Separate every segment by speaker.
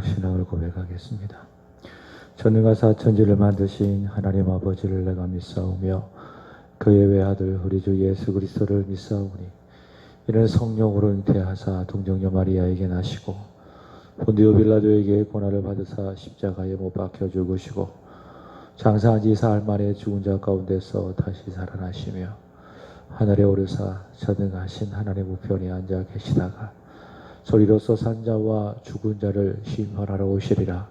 Speaker 1: 신앙을 고백하겠습니다. 전능하사 천지를 만드신 하나님 아버지를 내가 믿사오며 그의 외아들 우리 주 예수 그리스도를 믿사오니 이는 성령으로 잉태하사 동정녀 마리아에게 나시고 본디오 빌라도에게 고난을 받으사 십자가에 못 박혀 죽으시고 장사한 지 사흘 만에 죽은 자 가운데서 다시 살아나시며 하늘에 오르사 전능하신 하나님 우편에 앉아 계시다가 소리로서 산 자와 죽은 자를 심판하러 오시리라.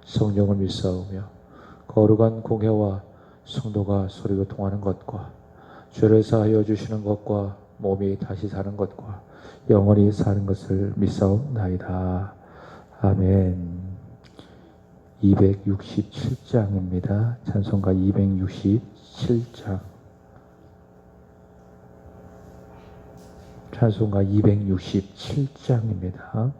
Speaker 1: 성령을 믿사오며 거룩한 공회와 성도가 소리로 통하는 것과 죄를 사하여 주시는 것과 몸이 다시 사는 것과 영원히 사는 것을 믿사옵나이다. 아멘. 267장입니다. 찬송가 267장. 찬송가 267장입니다.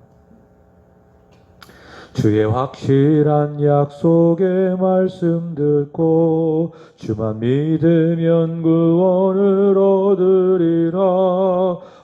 Speaker 1: 주의 확실한 약속의 말씀 듣고 주만 믿으면 구원을 얻으리라.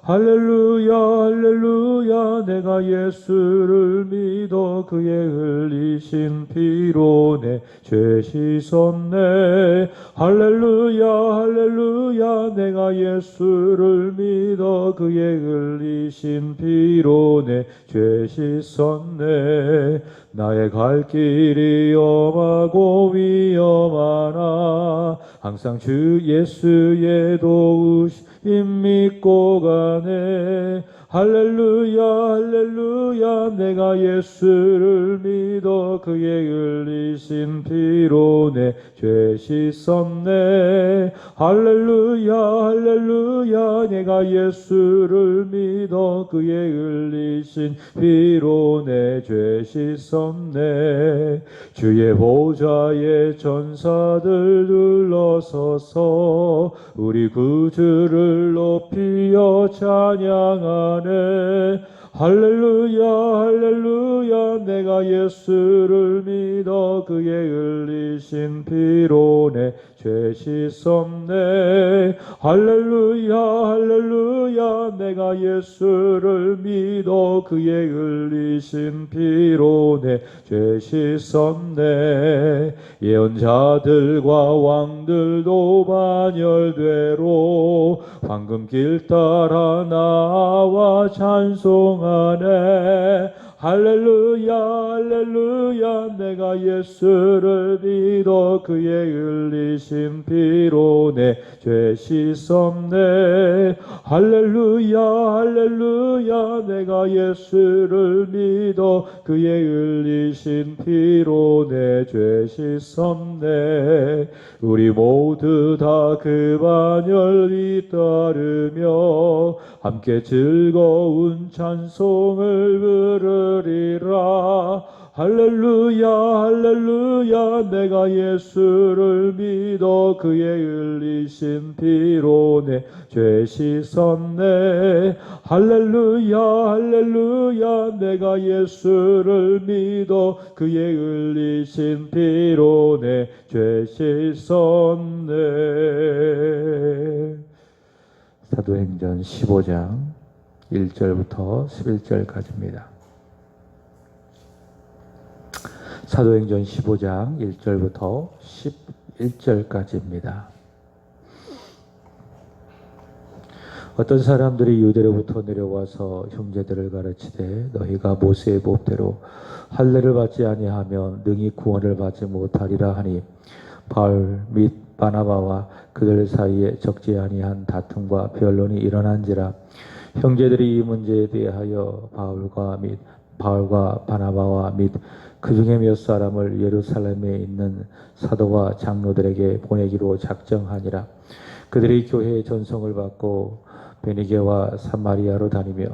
Speaker 1: 할렐루야 할렐루야 내가 예수를 믿어 그의 흘리신 피로 내 죄 씻었네. 할렐루야 할렐루야 내가 예수를 믿어 그의 흘리신 피로 내 죄 씻었네. 나의 갈 길이 험하고 위험하나 항상 주 예수의 도우심 믿고 가네. 할렐루야 할렐루야 내가 예수를 믿어 그의 흘리신 피로 내 죄 씻었네. 할렐루야 할렐루야 내가 예수를 믿어 그의 흘리신 피로 내 죄 씻었네. 주의 보좌에 전사들 둘러서서 우리 구주를 높이어 찬양하네. 할렐루야 할렐루야 내가 예수를 믿어 그의 흘리신 피로 내 죄 씻었네. 할렐루야 할렐루야 내가 예수를 믿어 그의 흘리신 피로 내 죄 씻었네. 예언자들과 왕들도 반열대로 황금길 따라 나와 찬송하네. 할렐루야 할렐루야 내가 예수를 믿어 그의 흘리신 피로 내 죄 씻었네. 할렐루야 할렐루야 내가 예수를 믿어 그의 흘리신 피로 내 죄 씻었네. 우리 모두 다 그 반열 잇따르며 함께 즐거운 찬송을 부르리라. 할렐루야 할렐루야 내가 예수를 믿어 그의 흘리신 피로 내 죄 씻었네. 할렐루야 할렐루야 내가 예수를 믿어 그의 흘리신 피로 내 죄 씻었네. 사도행전 15장 1절부터 11절까지입니다. 사도행전 15장 1절부터 11절까지입니다. 어떤 사람들이 유대로부터 내려와서 형제들을 가르치되 너희가 모세의 법대로 할례를 받지 아니하면 능히 구원을 받지 못하리라 하니 바울 및 바나바와 그들 사이에 적지 아니한 다툼과 변론이 일어난지라. 형제들이 이 문제에 대하여 바울과 바나바와 및 그 중에 몇 사람을 예루살렘에 있는 사도와 장로들에게 보내기로 작정하니라. 그들이 교회의 전성을 받고 베니게와 사마리아로 다니며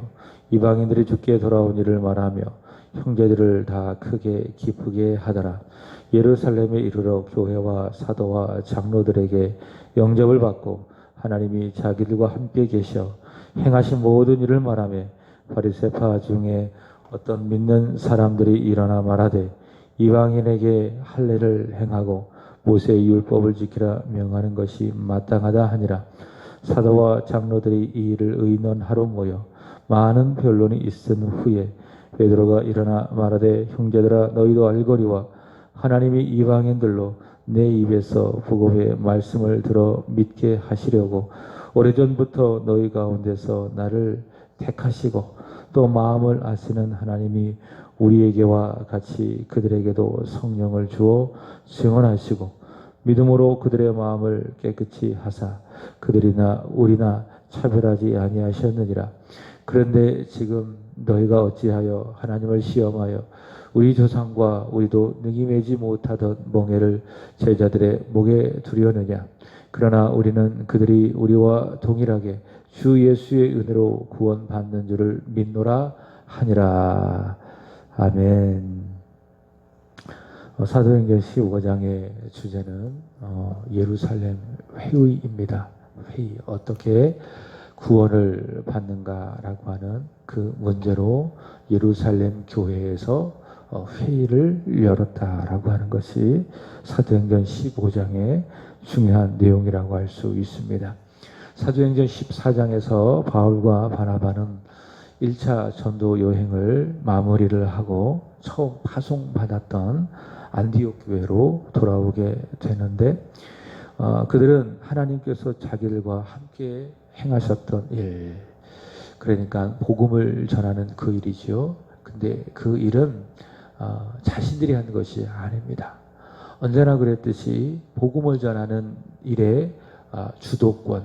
Speaker 1: 이방인들이 주께 돌아온 일을 말하며 형제들을 다 크게 기쁘게 하더라. 예루살렘에 이르러 교회와 사도와 장로들에게 영접을 받고 하나님이 자기들과 함께 계셔 행하신 모든 일을 말하며 바리새파 중에 어떤 믿는 사람들이 일어나 말하되 이방인에게 할례를 행하고 모세의 율법을 지키라 명하는 것이 마땅하다 하니라. 사도와 장로들이 이 일을 의논하러 모여 많은 변론이 있은 후에 베드로가 일어나 말하되 형제들아 너희도 알거니와 하나님이 이방인들로 내 입에서 복음의 말씀을 들어 믿게 하시려고 오래전부터 너희 가운데서 나를 택하시고 또 마음을 아시는 하나님이 우리에게와 같이 그들에게도 성령을 주어 증언하시고 믿음으로 그들의 마음을 깨끗이 하사 그들이나 우리나 차별하지 아니하셨느니라. 그런데 지금 너희가 어찌하여 하나님을 시험하여 우리 조상과 우리도 능히 매지 못하던 멍에를 제자들의 목에 두려느냐. 그러나 우리는 그들이 우리와 동일하게 주 예수의 은혜로 구원받는 줄을 믿노라 하니라. 아멘. 사도행전 15장의 주제는 예루살렘 회의입니다. 회의, 어떻게 구원을 받는가라고 하는 그 문제로 예루살렘 교회에서 회의를 열었다라고 하는 것이 사도행전 15장의 중요한 내용이라고 할 수 있습니다. 사도행전 14장에서 바울과 바나바는 1차 전도 여행을 마무리를 하고 처음 파송받았던 안디옥 교회로 돌아오게 되는데 그들은 하나님께서 자기들과 함께 행하셨던 일, 그러니까 복음을 전하는 그 일이죠. 근데 그 일은 자신들이 한 것이 아닙니다. 언제나 그랬듯이 복음을 전하는 일의 주도권은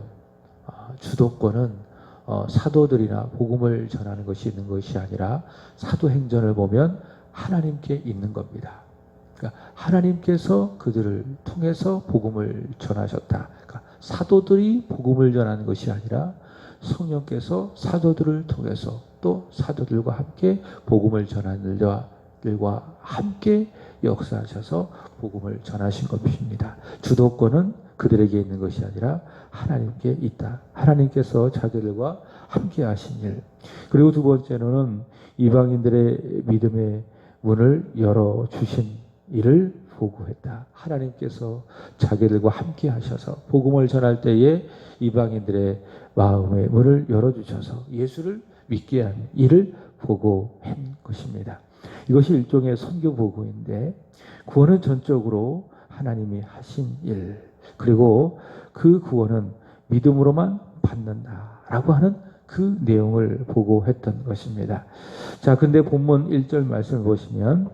Speaker 1: 사도들이나 복음을 전하는 것이 있는 것이 아니라 사도행전을 보면 하나님께 있는 겁니다. 그러니까 하나님께서 그들을 통해서 복음을 전하셨다. 그러니까 사도들이 복음을 전하는 것이 아니라 성령께서 사도들을 통해서 또 사도들과 함께 복음을 전하는 자들과 함께 역사하셔서 복음을 전하신 것입니다. 주도권은 그들에게 있는 것이 아니라 하나님께 있다. 하나님께서 자기들과 함께 하신 일. 그리고 두 번째로는 이방인들의 믿음의 문을 열어주신 일을 보고했다. 하나님께서 자기들과 함께 하셔서 복음을 전할 때에 이방인들의 마음의 문을 열어주셔서 예수를 믿게 하는 일을 보고한 것입니다. 이것이 일종의 선교 보고인데 구원은 전적으로 하나님이 하신 일, 그리고 그 구원은 믿음으로만 받는다라고 하는 그 내용을 보고했던 것입니다. 자, 근데 본문 1절 말씀을 보시면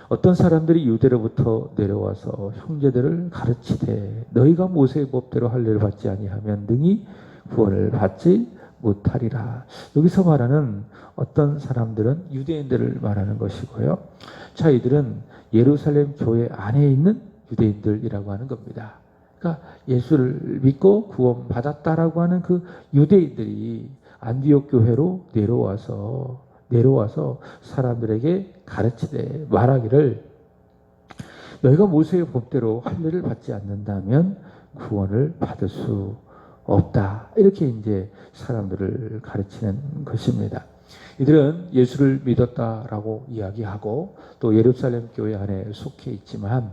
Speaker 1: 어떤 사람들이 유대로부터 내려와서 형제들을 가르치되 너희가 모세의 법대로 할례를 받지 아니하면 능히 구원을 받지 못하리라. 여기서 말하는 어떤 사람들은 유대인들을 말하는 것이고요. 자, 이들은 예루살렘 교회 안에 있는 유대인들이라고 하는 겁니다. 그러니까 예수를 믿고 구원받았다라고 하는 그 유대인들이 안디옥 교회로 내려와서 사람들에게 가르치되 말하기를 너희가 모세의 법대로 할례를 받지 않는다면 구원을 받을 수 없다. 이렇게 이제 사람들을 가르치는 것입니다. 이들은 예수를 믿었다라고 이야기하고 또 예루살렘 교회 안에 속해 있지만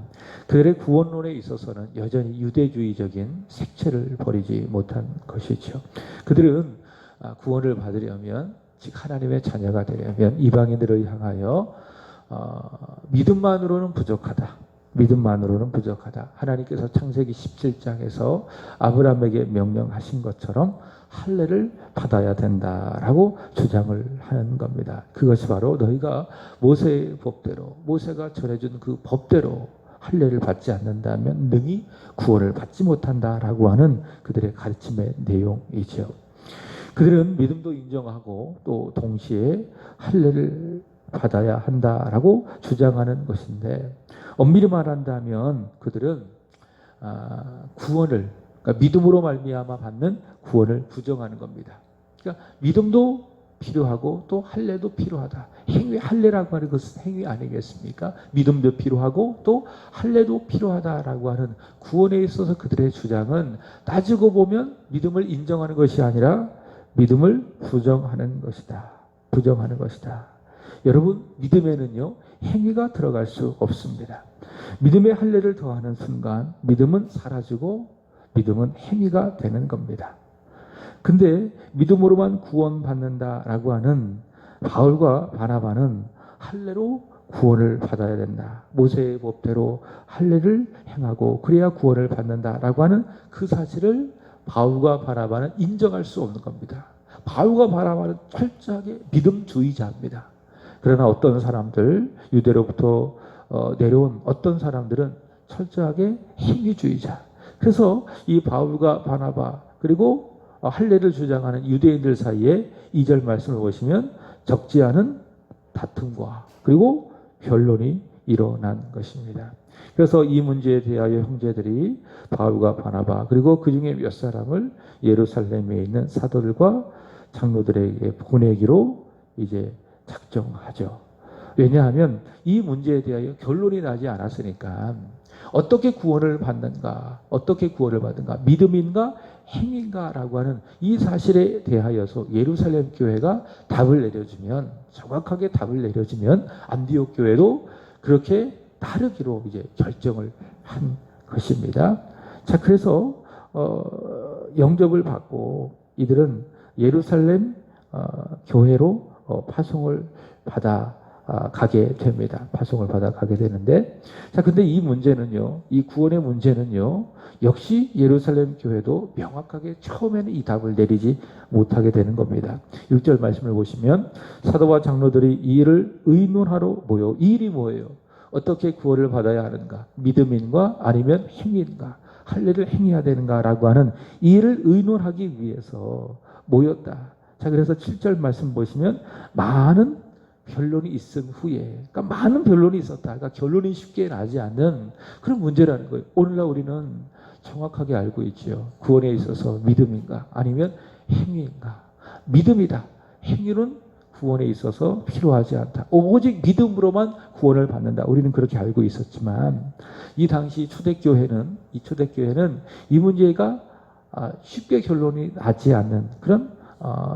Speaker 1: 그들의 구원론에 있어서는 여전히 유대주의적인 색채를 버리지 못한 것이죠. 그들은 구원을 받으려면, 즉 하나님의 자녀가 되려면 이방인들을 향하여 믿음만으로는 부족하다. 믿음만으로는 부족하다. 하나님께서 창세기 17장에서 아브라함에게 명령하신 것처럼 할례를 받아야 된다라고 주장을 하는 겁니다. 그것이 바로 너희가 모세의 법대로, 모세가 전해준 그 법대로 할례를 받지 않는다면 능히 구원을 받지 못한다라고 하는 그들의 가르침의 내용이죠. 그들은 믿음도 인정하고 또 동시에 할례를 받아야 한다라고 주장하는 것인데 엄밀히 말한다면 그들은 구원을, 그러니까 믿음으로 말미암아 받는 구원을 부정하는 겁니다. 그러니까 믿음도 필요하고 또 할례도 필요하다. 할례라고 하는 것은 행위 아니겠습니까? 믿음도 필요하고 또 할례도 필요하다라고 하는 구원에 있어서 그들의 주장은 따지고 보면 믿음을 인정하는 것이 아니라 믿음을 부정하는 것이다. 부정하는 것이다. 여러분, 믿음에는요 행위가 들어갈 수 없습니다. 믿음의 할례를 더하는 순간 믿음은 사라지고 믿음은 행위가 되는 겁니다. 근데 믿음으로만 구원받는다라고 하는 바울과 바나바는 할례로 구원을 받아야 된다. 모세의 법대로 할례를 행하고 그래야 구원을 받는다라고 하는 그 사실을 바울과 바나바는 인정할 수 없는 겁니다. 바울과 바나바는 철저하게 믿음주의자입니다. 그러나 어떤 사람들, 유대로부터 내려온 어떤 사람들은 철저하게 행위주의자. 그래서 이 바울과 바나바 그리고 할례를 주장하는 유대인들 사이에 2절 말씀을 보시면 적지 않은 다툼과 그리고 변론이 일어난 것입니다. 그래서 이 문제에 대하여 형제들이 바울과 바나바 그리고 그 중에 몇 사람을 예루살렘에 있는 사도들과 장로들에게 보내기로 이제 작정하죠. 왜냐하면 이 문제에 대하여 결론이 나지 않았으니까 어떻게 구원을 받는가, 어떻게 구원을 받는가, 믿음인가, 행인가라고 하는 이 사실에 대하여서 예루살렘 교회가 답을 내려주면, 정확하게 답을 내려주면 안디옥 교회도 그렇게 따르기로 이제 결정을 한 것입니다. 자, 그래서 영접을 받고 이들은 예루살렘 교회로 파송을 받아 가게 됩니다. 파송을 받아 가게 되는데, 자, 근데 이 문제는요, 이 구원의 문제는요, 역시 예루살렘 교회도 명확하게 처음에는 이 답을 내리지 못하게 되는 겁니다. 6절 말씀을 보시면 사도와 장로들이 이 일을 의논하러 모여, 이 일이 뭐예요? 어떻게 구원을 받아야 하는가? 믿음인가 아니면 행위인가? 할례를 행해야 되는가라고 하는 이 일을 의논하기 위해서 모였다. 자, 그래서 7절 말씀 보시면 많은 변론이 있은 후에, 그러니까 많은 변론이 있었다. 그러니까 결론이 쉽게 나지 않는 그런 문제라는 거예요. 오늘날 우리는 정확하게 알고 있죠. 구원에 있어서 믿음인가 아니면 행위인가? 믿음이다. 행위는 구원에 있어서 필요하지 않다. 오직 믿음으로만 구원을 받는다. 우리는 그렇게 알고 있었지만 이 당시 초대교회는 이 문제가 쉽게 결론이 나지 않는 그런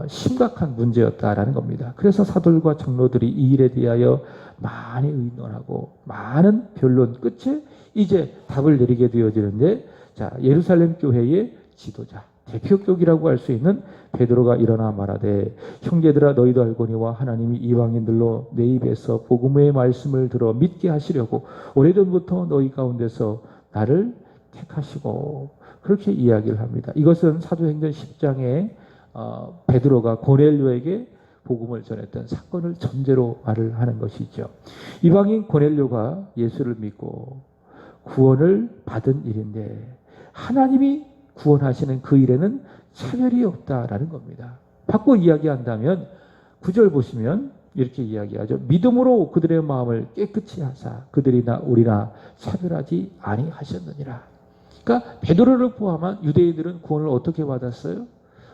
Speaker 1: 심각한 문제였다라는 겁니다. 그래서 사도들과 장로들이 이 일에 대하여 많이 의논하고 많은 변론 끝에 이제 답을 내리게 되어지는데, 자, 예루살렘 교회의 지도자, 대표격이라고 할 수 있는 베드로가 일어나 말하되, 형제들아 너희도 알거니와 하나님이 이방인들로 내 입에서 복음의 말씀을 들어 믿게 하시려고 오래전부터 너희 가운데서 나를 택하시고, 그렇게 이야기를 합니다. 이것은 사도행전 10장에 베드로가 고넬료에게 복음을 전했던 사건을 전제로 말을 하는 것이죠. 이방인 고넬료가 예수를 믿고 구원을 받은 일인데 하나님이 구원하시는 그 일에는 차별이 없다라는 겁니다. 바꿔 이야기한다면 9절 보시면 이렇게 이야기하죠. 믿음으로 그들의 마음을 깨끗이 하사 그들이나 우리나 차별하지 아니하셨느니라. 그러니까 베드로를 포함한 유대인들은 구원을 어떻게 받았어요?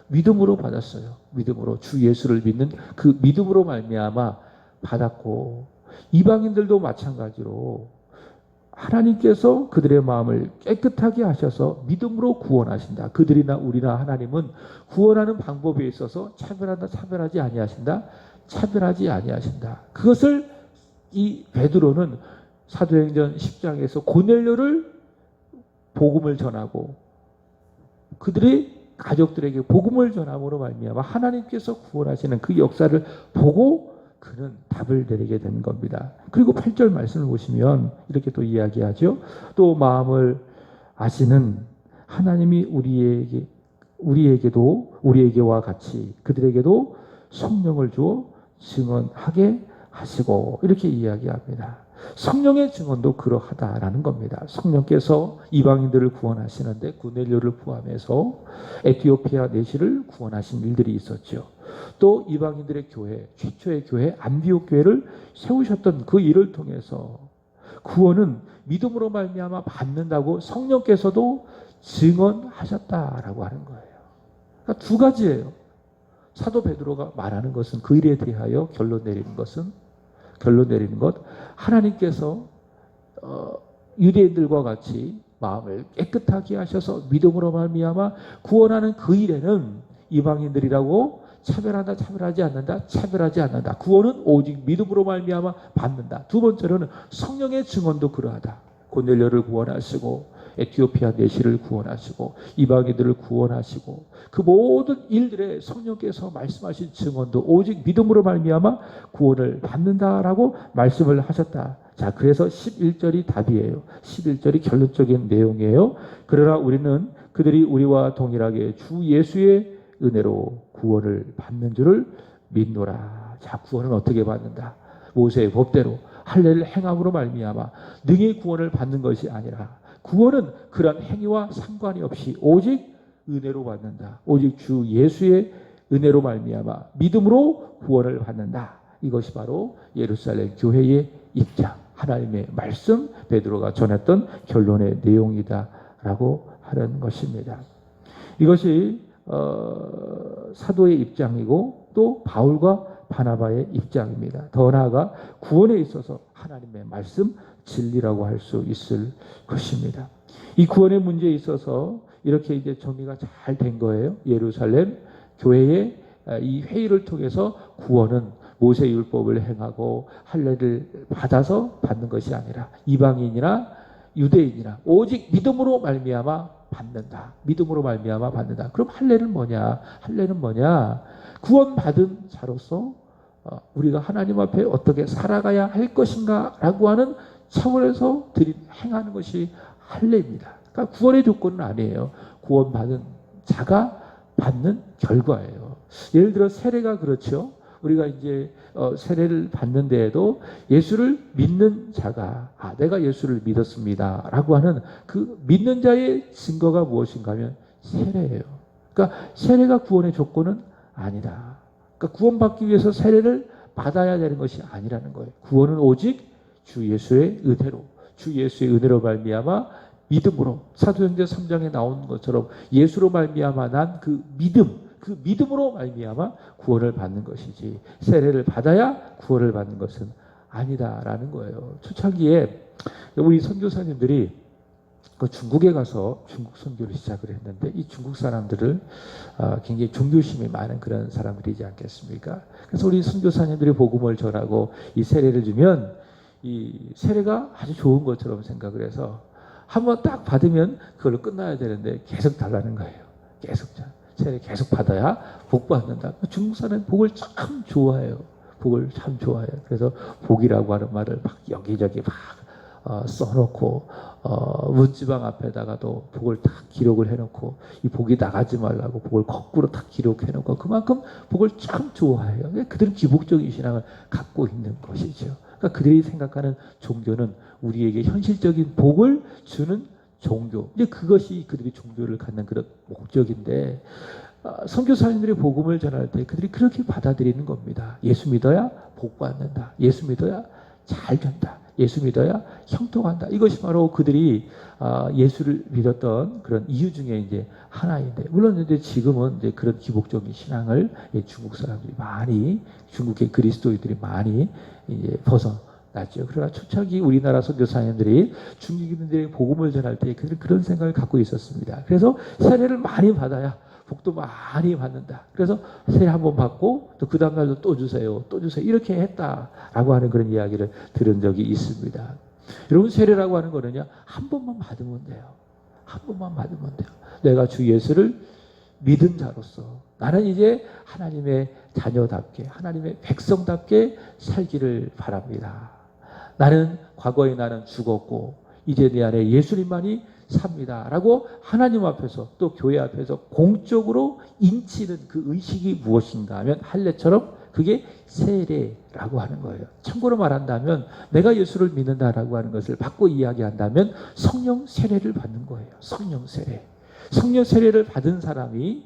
Speaker 1: 믿음으로 받았어요. 믿음으로 주 예수를 믿는 그 믿음으로 말미암아 받았고, 이방인들도 마찬가지로 하나님께서 그들의 마음을 깨끗하게 하셔서 믿음으로 구원하신다. 그들이나 우리나 하나님은 구원하는 방법에 있어서 차별한다, 차별하지 아니하신다, 차별하지 아니하신다. 그것을 이 베드로는 사도행전 10장에서 고넬료를 복음을 전하고 그들의 가족들에게 복음을 전함으로 말미암아 하나님께서 구원하시는 그 역사를 보고 그는 답을 내리게 된 겁니다. 그리고 8절 말씀을 보시면 이렇게 또 이야기하죠. 또 마음을 아시는 하나님이 우리에게와 같이 그들에게도 성령을 주어 증언하게 하시고, 이렇게 이야기합니다. 성령의 증언도 그러하다라는 겁니다. 성령께서 이방인들을 구원하시는데 고넬료를 포함해서 에티오피아 내시를 구원하신 일들이 있었죠. 또 이방인들의 교회, 최초의 교회 안디옥 교회를 세우셨던 그 일을 통해서 구원은 믿음으로 말미암아 받는다고 성령께서도 증언하셨다라고 하는 거예요. 그러니까 두 가지예요. 사도 베드로가 말하는 것은, 그 일에 대하여 결론 내리는 것, 하나님께서 유대인들과 같이 마음을 깨끗하게 하셔서 믿음으로 말미암아 구원하는 그 일에는 이방인들이라고 차별한다, 차별하지 않는다, 차별하지 않는다. 구원은 오직 믿음으로 말미암아 받는다. 두 번째로는 성령의 증언도 그러하다. 고넬료를 구원하시고 에티오피아 내시를 구원하시고 이방인들을 구원하시고 그 모든 일들에 성령께서 말씀하신 증언도 오직 믿음으로 말미암아 구원을 받는다라고 말씀을 하셨다. 자, 그래서 11절이 답이에요. 11절이 결론적인 내용이에요. 그러나 우리는 그들이 우리와 동일하게 주 예수의 은혜로 구원을 받는 줄을 믿노라. 자, 구원은 어떻게 받는다? 모세의 법대로 할례를 행함으로 말미암아 능히 구원을 받는 것이 아니라 구원은 그런 행위와 상관이 없이 오직 은혜로 받는다. 오직 주 예수의 은혜로 말미암아 믿음으로 구원을 받는다. 이것이 바로 예루살렘 교회의 입장, 하나님의 말씀, 베드로가 전했던 결론의 내용이다라고 하는 것입니다. 이것이 사도의 입장이고 또 바울과 바나바의 입장입니다. 더 나아가 구원에 있어서 하나님의 말씀, 진리라고 할 수 있을 것입니다. 이 구원의 문제에 있어서 이렇게 이제 정리가 잘 된 거예요. 예루살렘 교회의 이 회의를 통해서 구원은 모세 율법을 행하고 할례를 받아서 받는 것이 아니라 이방인이나 유대인이나 오직 믿음으로 말미암아 받는다. 믿음으로 말미암아 받는다. 그럼 할례는 뭐냐? 할례는 뭐냐? 구원받은 자로서 우리가 하나님 앞에 어떻게 살아가야 할 것인가라고 하는 차원에서 행하는 것이 할례입니다. 그러니까 구원의 조건은 아니에요. 구원받은 자가 받는 결과예요. 예를 들어 세례가 그렇죠. 우리가 이제 세례를 받는 데에도 예수를 믿는 자가 내가 예수를 믿었습니다라고 하는 그 믿는 자의 증거가 무엇인가 하면 세례예요. 그러니까 세례가 구원의 조건은 아니다. 그러니까 구원받기 위해서 세례를 받아야 되는 것이 아니라는 거예요. 구원은 오직 주 예수의 은혜로, 주 예수의 은혜로 말미암아 믿음으로, 사도행전 3장에 나온 것처럼 예수로 말미암아 난 그 믿음, 그 믿음으로 말미암아 구원을 받는 것이지 세례를 받아야 구원을 받는 것은 아니다라는 거예요. 초창기에 우리 선교사님들이 그 중국에 가서 중국 선교를 시작을 했는데 이 중국 사람들을 굉장히 종교심이 많은 그런 사람들이지 않겠습니까? 그래서 우리 선교사님들이 복음을 전하고 이 세례를 주면 이 세례가 아주 좋은 것처럼 생각을 해서 한번 딱 받으면 그걸로 끝나야 되는데 계속 달라는 거예요. 계속 세례 계속 받아야 복 받는다. 중국 사람은 복을 참 좋아해요. 복을 참 좋아해요. 그래서 복이라고 하는 말을 막 여기저기 막 써놓고 문지방 앞에다가도 복을 딱 기록을 해놓고 이 복이 나가지 말라고 복을 거꾸로 딱 기록해놓고 그만큼 복을 참 좋아해요. 그들은 기복적인 신앙을 갖고 있는 것이죠. 그러니까 그들이 생각하는 종교는 우리에게 현실적인 복을 주는 종교. 이제 그것이 그들이 종교를 갖는 그런 목적인데 선교사님들이 복음을 전할 때 그들이 그렇게 받아들이는 겁니다. 예수 믿어야 복 받는다. 예수 믿어야 잘 된다. 예수 믿어야 형통한다. 이것이 바로 그들이 예수를 믿었던 그런 이유 중에 이제 하나인데, 물론 이제 지금은 이제 그런 기복적인 신앙을 중국 사람들이 많이, 중국의 그리스도인들이 많이 이제 벗어났죠. 그러나 초창기 우리나라 선교사님들이 중국인들의 복음을 전할 때 그들은 그런 생각을 갖고 있었습니다. 그래서 세례를 많이 받아야 복도 많이 받는다. 그래서 세례 한번 받고 또 그 다음날도 또 주세요. 또 주세요. 이렇게 했다라고 하는 그런 이야기를 들은 적이 있습니다. 여러분, 세례라고 하는 거는요, 한 번만 받으면 돼요. 한 번만 받으면 돼요. 내가 주 예수를 믿은 자로서 나는 이제 하나님의 자녀답게, 하나님의 백성답게 살기를 바랍니다. 나는 과거에 나는 죽었고 이제 내 안에 예수님만이 삽니다. 라고 하나님 앞에서 또 교회 앞에서 공적으로 인치는 그 의식이 무엇인가 하면 할례처럼 그게 세례라고 하는 거예요. 참고로 말한다면 내가 예수를 믿는다라고 하는 것을 바꿔 이야기한다면 성령 세례를 받는 거예요. 성령 세례. 성령 세례를 받은 사람이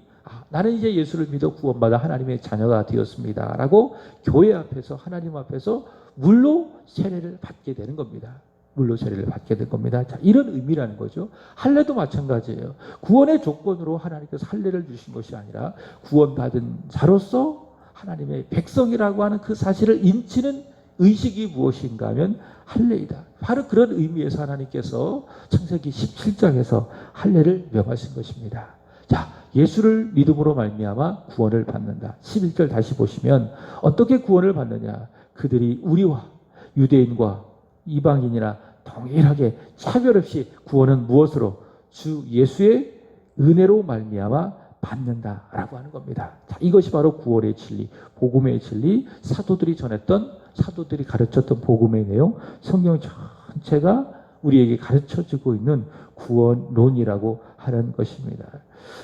Speaker 1: 나는 이제 예수를 믿어 구원받아 하나님의 자녀가 되었습니다. 라고 교회 앞에서 하나님 앞에서 물로 세례를 받게 되는 겁니다. 물로 세례를 받게 된 겁니다. 자, 이런 의미라는 거죠. 할례도 마찬가지예요. 구원의 조건으로 하나님께서 할례를 주신 것이 아니라 구원받은 자로서 하나님의 백성이라고 하는 그 사실을 인치는 의식이 무엇인가 하면 할례이다. 바로 그런 의미에서 하나님께서 창세기 17장에서 할례를 명하신 것입니다. 자, 예수를 믿음으로 말미암아 구원을 받는다. 11절 다시 보시면 어떻게 구원을 받느냐? 그들이 우리와 유대인과 이방인이나 동일하게 차별 없이 구원은 무엇으로? 주 예수의 은혜로 말미암아 받는다라고 하는 겁니다. 자, 이것이 바로 구원의 진리, 복음의 진리, 사도들이 전했던, 사도들이 가르쳤던 복음의 내용, 성경 전체가 우리에게 가르쳐주고 있는 구원론이라고 하는 것입니다.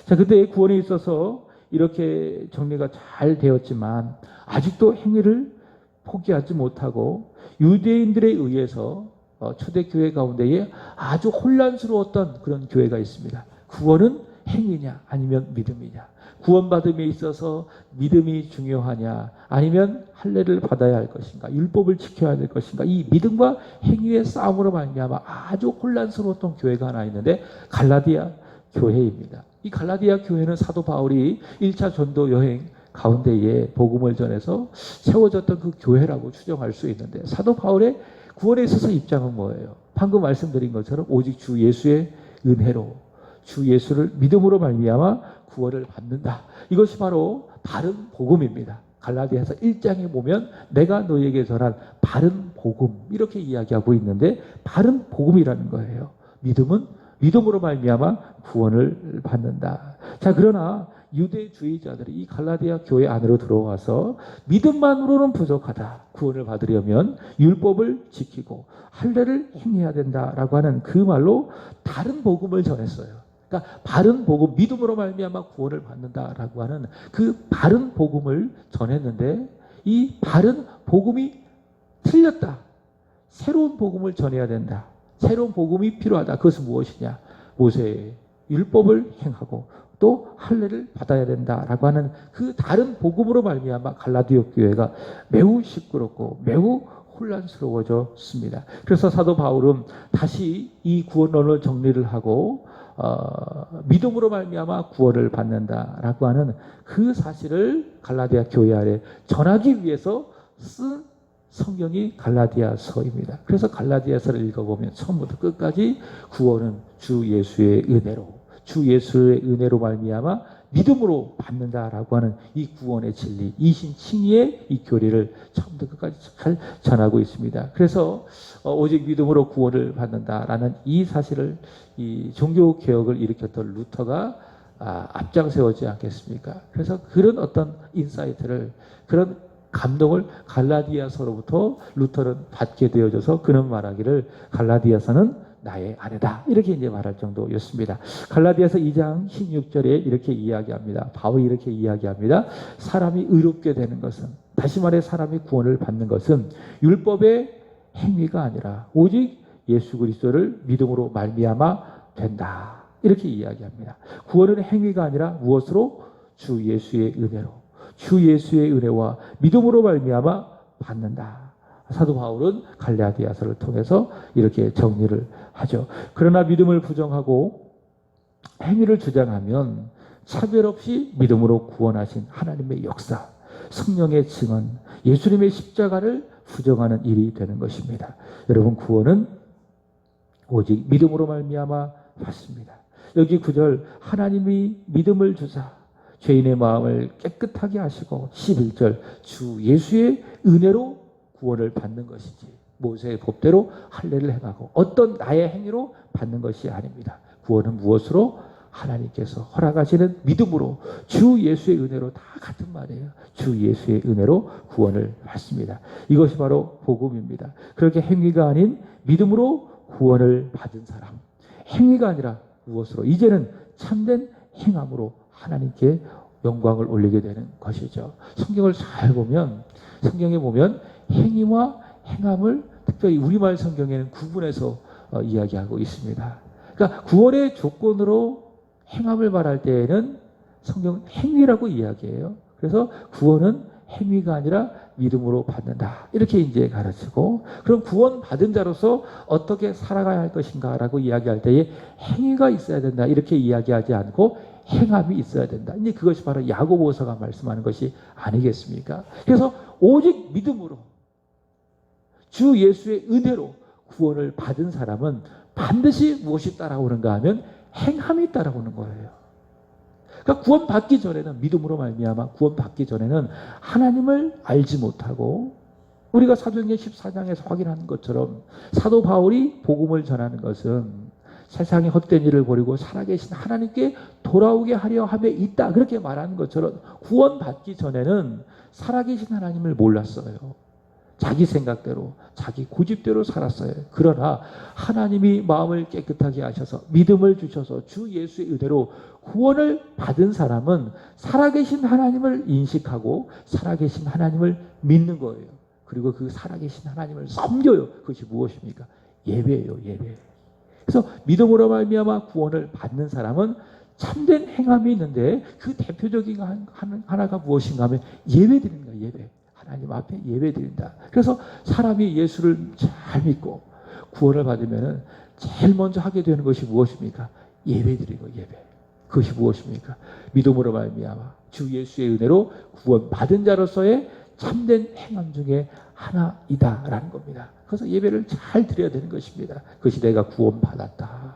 Speaker 1: 자, 근데 구원에 있어서 이렇게 정리가 잘 되었지만 아직도 행위를 포기하지 못하고 유대인들에 의해서 초대교회 가운데에 아주 혼란스러웠던 그런 교회가 있습니다. 구원은 행위냐 아니면 믿음이냐, 구원받음에 있어서 믿음이 중요하냐 아니면 할례를 받아야 할 것인가, 율법을 지켜야 될 것인가, 이 믿음과 행위의 싸움으로 말미암아 아주 혼란스러웠던 교회가 하나 있는데 갈라디아 교회입니다. 이 갈라디아 교회는 사도 바울이 1차 전도 여행 가운데에 복음을 전해서 세워졌던 그 교회라고 추정할 수 있는데, 사도 바울의 구원에 있어서 입장은 뭐예요? 방금 말씀드린 것처럼 오직 주 예수의 은혜로, 주 예수를 믿음으로 말미암아 구원을 받는다. 이것이 바로 바른 복음입니다. 갈라디아서 1장에 보면 내가 너희에게 전한 바른 복음 이렇게 이야기하고 있는데, 바른 복음이라는 거예요. 믿음은 믿음으로 말미암아 구원을 받는다. 자, 그러나 유대주의자들이 이 갈라디아 교회 안으로 들어와서 믿음만으로는 부족하다. 구원을 받으려면 율법을 지키고 할례를 행해야 된다라고 하는 그 말로 다른 복음을 전했어요. 그러니까 바른 복음, 믿음으로 말미암아 구원을 받는다라고 하는 그 바른 복음을 전했는데, 이 바른 복음이 틀렸다. 새로운 복음을 전해야 된다. 새로운 복음이 필요하다. 그것은 무엇이냐? 모세의 율법을 행하고 또 할례를 받아야 된다라고 하는 그 다른 복음으로 말미암아 갈라디아 교회가 매우 시끄럽고 매우 혼란스러워졌습니다. 그래서 사도 바울은 다시 이 구원론을 정리를 하고 믿음으로 말미암아 구원을 받는다라고 하는 그 사실을 갈라디아 교회 안에 전하기 위해서 쓴 성경이 갈라디아서입니다. 그래서 갈라디아서를 읽어보면 처음부터 끝까지 구원은 주 예수의 은혜로, 주 예수의 은혜로 말미암아 믿음으로 받는다라고 하는 이 구원의 진리, 이신칭의의 이 교리를 처음부터 끝까지 잘 전하고 있습니다. 그래서 오직 믿음으로 구원을 받는다라는 이 사실을, 이 종교 개혁을 일으켰던 루터가 앞장세우지 않겠습니까? 그래서 그런 어떤 인사이트를, 그런 감동을 갈라디아서로부터 루터는 받게 되어져서 그는 말하기를 갈라디아서는 나의 아내다, 이렇게 이제 말할 정도였습니다. 갈라디아서 2장 16절에 이렇게 이야기합니다. 바울이 이렇게 이야기합니다. 사람이 의롭게 되는 것은, 다시 말해 사람이 구원을 받는 것은 율법의 행위가 아니라 오직 예수 그리스도를 믿음으로 말미암아 된다, 이렇게 이야기합니다. 구원은 행위가 아니라 무엇으로? 주 예수의 은혜로, 주 예수의 은혜와 믿음으로 말미암아 받는다. 사도 바울은 갈라디아서를 통해서 이렇게 정리를 하죠. 그러나 믿음을 부정하고 행위를 주장하면 차별 없이 믿음으로 구원하신 하나님의 역사, 성령의 증언, 예수님의 십자가를 부정하는 일이 되는 것입니다. 여러분, 구원은 오직 믿음으로 말미암아 받습니다. 여기 9절, 하나님이 믿음을 주사 죄인의 마음을 깨끗하게 하시고, 11절, 주 예수의 은혜로 구원을 받는 것이지 모세의 법대로 할례를 행하고 어떤 나의 행위로 받는 것이 아닙니다. 구원은 무엇으로? 하나님께서 허락하시는 믿음으로, 주 예수의 은혜로, 다 같은 말이에요. 주 예수의 은혜로 구원을 받습니다. 이것이 바로 복음입니다. 그렇게 행위가 아닌 믿음으로 구원을 받은 사람, 행위가 아니라 무엇으로? 이제는 참된 행함으로 하나님께 영광을 올리게 되는 것이죠. 성경을 잘 보면, 성경에 보면 행위와 행함을 특별히 우리말 성경에는 구분해서 이야기하고 있습니다. 그러니까 구원의 조건으로 행함을 말할 때에는 성경은 행위라고 이야기해요. 그래서 구원은 행위가 아니라 믿음으로 받는다, 이렇게 이제 가르치고, 그럼 구원 받은 자로서 어떻게 살아가야 할 것인가라고 이야기할 때에 행위가 있어야 된다, 이렇게 이야기하지 않고 행함이 있어야 된다. 이제 그것이 바로 야고보서가 말씀하는 것이 아니겠습니까? 그래서 오직 믿음으로, 주 예수의 은혜로 구원을 받은 사람은 반드시 무엇이 따라오는가 하면 행함이 따라오는 거예요. 그러니까 구원받기 전에는, 믿음으로 말미암아 구원받기 전에는 하나님을 알지 못하고 우리가 사도행전 14장에서 확인한 것처럼 사도 바울이 복음을 전하는 것은 세상의 헛된 일을 버리고 살아계신 하나님께 돌아오게 하려 함에 있다. 그렇게 말하는 것처럼 구원받기 전에는 살아계신 하나님을 몰랐어요. 자기 생각대로, 자기 고집대로 살았어요. 그러나 하나님이 마음을 깨끗하게 하셔서 믿음을 주셔서 주 예수의 은혜로 구원을 받은 사람은 살아계신 하나님을 인식하고 살아계신 하나님을 믿는 거예요. 그리고 그 살아계신 하나님을 섬겨요. 그것이 무엇입니까? 예배예요. 예배. 그래서 믿음으로 말미암아 구원을 받는 사람은 참된 행함이 있는데 그 대표적인 하나가 무엇인가 하면 예배드리는 거예요. 예배. 하나님 앞에 예배드린다. 그래서 사람이 예수를 잘 믿고 구원을 받으면 제일 먼저 하게 되는 것이 무엇입니까? 예배드리고 예배. 그것이 무엇입니까? 믿음으로 말미암아 주 예수의 은혜로 구원받은 자로서의 참된 행함 중에 하나이다라는 겁니다. 그래서 예배를 잘 드려야 되는 것입니다. 그것이 내가 구원받았다.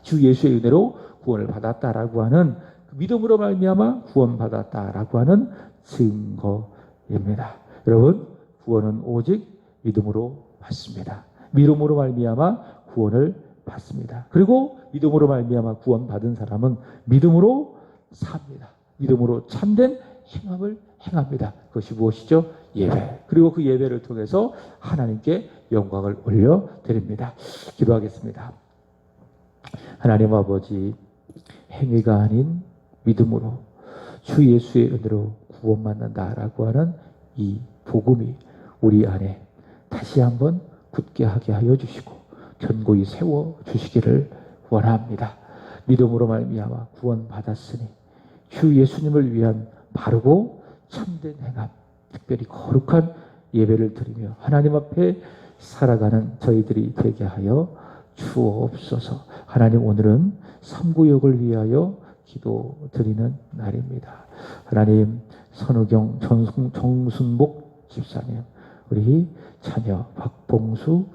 Speaker 1: 주 예수의 은혜로 구원을 받았다라고 하는 믿음으로 말미암아 구원받았다라고 하는 증거입니다. 여러분, 구원은 오직 믿음으로 받습니다. 믿음으로 말미암아 구원을 받습니다. 그리고 믿음으로 말미암아 구원받은 사람은 믿음으로 삽니다. 믿음으로 참된 행함을 행합니다. 그것이 무엇이죠? 예배. 그리고 그 예배를 통해서 하나님께 영광을 올려드립니다. 기도하겠습니다. 하나님 아버지, 행위가 아닌 믿음으로 주 예수의 은혜로 구원받는다라고 하는 이 복음이 우리 안에 다시 한번 굳게 하게 하여 주시고 견고히 세워 주시기를 원합니다. 믿음으로 말미암아 구원받았으니 주 예수님을 위한 바르고 참된 행함, 특별히 거룩한 예배를 드리며 하나님 앞에 살아가는 저희들이 되게 하여 주옵소서. 하나님, 오늘은 삼구역을 위하여 기도드리는 날입니다. 하나님, 선우경 정순복 집사님, 우리 자녀 박봉수,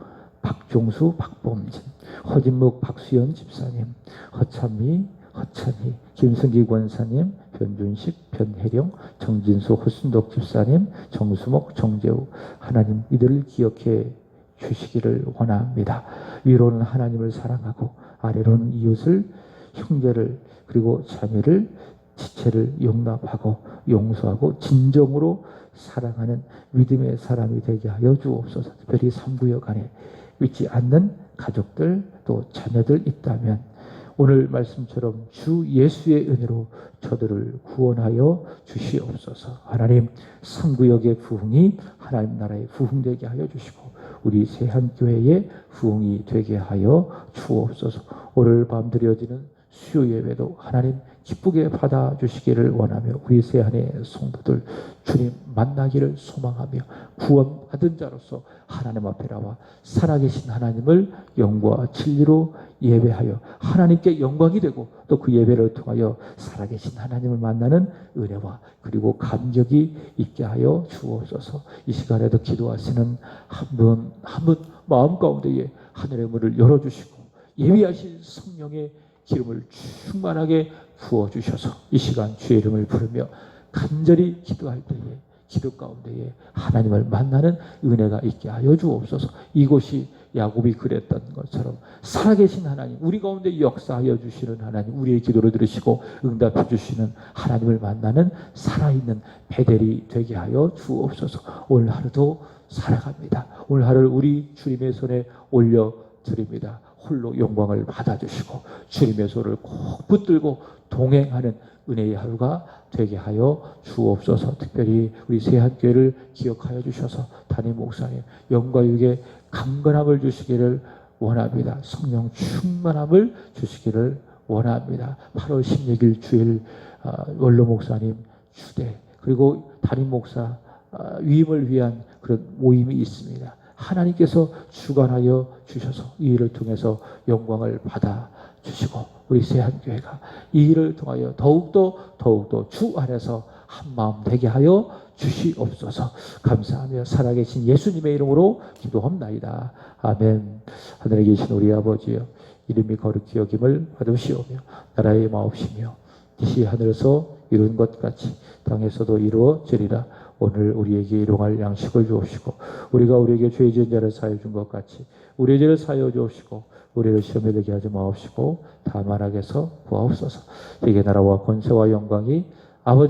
Speaker 1: 박종수, 박범진, 허진묵, 박수연 집사님, 허찬미, 허찬희, 김승기 권사님, 변준식, 변혜령, 정진수, 허순덕 집사님, 정수목, 정재우, 하나님 이들을 기억해 주시기를 원합니다. 위로는 하나님을 사랑하고 아래로는 이웃을, 형제를, 그리고 자매를, 지체를 용납하고 용서하고 진정으로 사랑하는 믿음의 사람이 되게 하여 주옵소서. 특별히 3구역 안에 있지 않는 가족들 또 자녀들 있다면 오늘 말씀처럼 주 예수의 은혜로 저들을 구원하여 주시옵소서. 하나님, 3구역의 부흥이 하나님 나라의 부흥되게 하여 주시고 우리 세한교회의 부흥이 되게 하여 주옵소서. 오늘 밤 드려지는 수요 예배도 하나님 기쁘게 받아주시기를 원하며 우리 세한의 성도들 주님 만나기를 소망하며 구원받은 자로서 하나님 앞에 나와 살아계신 하나님을 영과 진리로 예배하여 하나님께 영광이 되고 또 그 예배를 통하여 살아계신 하나님을 만나는 은혜와 그리고 감격이 있게 하여 주옵소서. 이 시간에도 기도하시는 한 분 한 분 마음 가운데에 하늘의 문을 열어주시고 예비하신 성령의 기름을 충만하게 부어주셔서 이 시간 주의 이름을 부르며 간절히 기도할 때에 기도 가운데에 하나님을 만나는 은혜가 있게 하여 주옵소서. 이곳이 야곱이 그랬던 것처럼 살아계신 하나님, 우리 가운데 역사하여 주시는 하나님, 우리의 기도를 들으시고 응답해 주시는 하나님을 만나는 살아있는 베델이 되게 하여 주옵소서. 오늘 하루도 살아갑니다. 오늘 하루를 우리 주님의 손에 올려드립니다. 홀로 영광을 받아주시고 주님의 손을 꼭 붙들고 동행하는 은혜의 하루가 되게 하여 주옵소서. 특별히 우리 세한교회를 기억하여 주셔서 담임 목사님 영과 육의 강건함을 주시기를 원합니다. 성령 충만함을 주시기를 원합니다. 8월 16일 주일 원로 목사님 주대 그리고 담임 목사 위임을 위한 그런 모임이 있습니다. 하나님께서 주관하여 주셔서 이 일을 통해서 영광을 받아 주시고 우리 세한교회가 이 일을 통하여 더욱더 주 안에서 한마음 되게 하여 주시옵소서. 감사하며 살아계신 예수님의 이름으로 기도합나이다. 아멘. 하늘에 계신 우리 아버지여, 이름이 거룩히 여김을 받으시오며 나라의 마옵시며 뜻이 하늘에서 이룬 것 같이 땅에서도 이루어지리라. 오늘 우리에게 일용할 양식을 주옵시고 우리가 우리에게 죄 지은 자를 사하여 준 것 같이 우리의 죄를 사하여 주옵시고 우리를 시험에 들게 하지 마옵시고 다만 악에서 구하옵소서. 이게 나라와 권세와 영광이